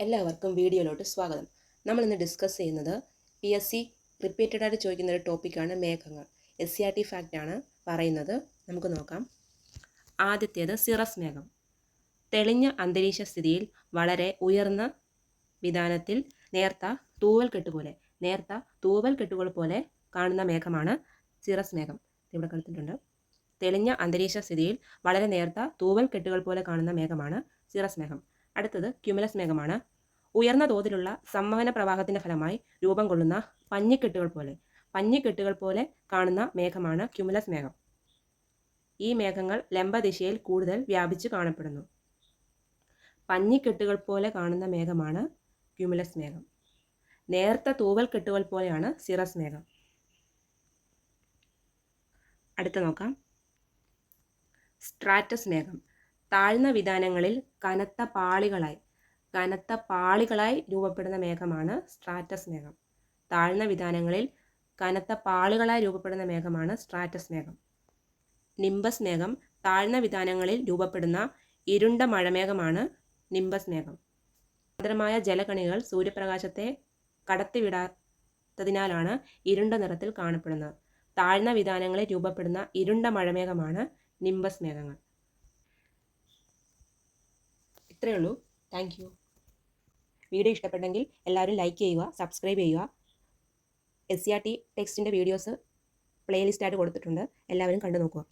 എല്ലാവർക്കും വീഡിയോയിലോട്ട് സ്വാഗതം. നമ്മൾ ഇന്ന് ഡിസ്കസ് ചെയ്യുന്നത് PSC റിപ്പീറ്റഡ് ആയിട്ട് ചോദിക്കുന്ന ഒരു ടോപ്പിക്കാണ് മേഘങ്ങൾ. SCRT ഫാക്റ്റ് ആണ് പറയുന്നത്. നമുക്ക് നോക്കാം. ആദ്യത്തേത് സിറസ് മേഘം. തെളിഞ്ഞ അന്തരീക്ഷ സ്ഥിതിയിൽ വളരെ ഉയർന്ന വിതാനത്തിൽ നേർത്ത തൂവൽ കെട്ടുകൾ പോലെ കാണുന്ന മേഘമാണ് സിറസ് മേഘം. ഇവിടെ കൊടുത്തിട്ടുണ്ട്. തെളിഞ്ഞ അന്തരീക്ഷ സ്ഥിതിയിൽ വളരെ നേർത്ത തൂവൽ കെട്ടുകൾ പോലെ കാണുന്ന മേഘമാണ് സിറസ് മേഘം. അടുത്തത് ക്യുമുലസ് മേഘമാണ്. ഉയർന്ന തോതിലുള്ള സംവഹന പ്രവാഹത്തിന്റെ ഫലമായി രൂപം കൊള്ളുന്ന പഞ്ഞിക്കെട്ടുകൾ പോലെ കാണുന്ന മേഘമാണ് ക്യുമുലസ് മേഘം. ഈ മേഘങ്ങൾ ലംബദിശയിൽ കൂടുതൽ വ്യാപിച്ചു കാണപ്പെടുന്നു. പഞ്ഞിക്കെട്ടുകൾ പോലെ കാണുന്ന മേഘമാണ് ക്യുമുലസ് മേഘം. നേർത്ത തൂവൽ കെട്ടുകൾ പോലെയാണ് സിറസ് മേഘം. അടുത്ത നോക്കാം. സ്ട്രാറ്റസ് മേഘം. താഴ്ന്ന വിതാനങ്ങളിൽ കനത്ത പാളികളായി രൂപപ്പെടുന്ന മേഘമാണ് സ്ട്രാറ്റസ് മേഘം. താഴ്ന്ന വിതാനങ്ങളിൽ കനത്ത പാളികളായി രൂപപ്പെടുന്ന മേഘമാണ് സ്ട്രാറ്റസ് മേഘം. നിംബസ് മേഘം. താഴ്ന്ന വിതാനങ്ങളിൽ രൂപപ്പെടുന്ന ഇരുണ്ട മഴമേഘമാണ് നിംബസ് മേഘം. സാന്ദ്രമായ ജലകണികൾ സൂര്യപ്രകാശത്തെ കടത്തിവിടാത്തതിനാലാണ് ഇരുണ്ട നിറത്തിൽ കാണപ്പെടുന്നത്. താഴ്ന്ന വിതാനങ്ങളിൽ രൂപപ്പെടുന്ന ഇരുണ്ട മഴമേഘമാണ് നിംബസ് മേഘങ്ങൾ. ഇത്രയേ ഉള്ളൂ. Thank you. വീഡിയോ ഇഷ്ടപ്പെട്ടെങ്കിൽ എല്ലാവരും ലൈക്ക് ചെയ്യുക, സബ്സ്ക്രൈബ് ചെയ്യുക. SCRT ടെക്സ്റ്റിൻ്റെ വീഡിയോസ് പ്ലേലിസ്റ്റായിട്ട് കൊടുത്തിട്ടുണ്ട്. എല്ലാവരും കണ്ടു നോക്കുക.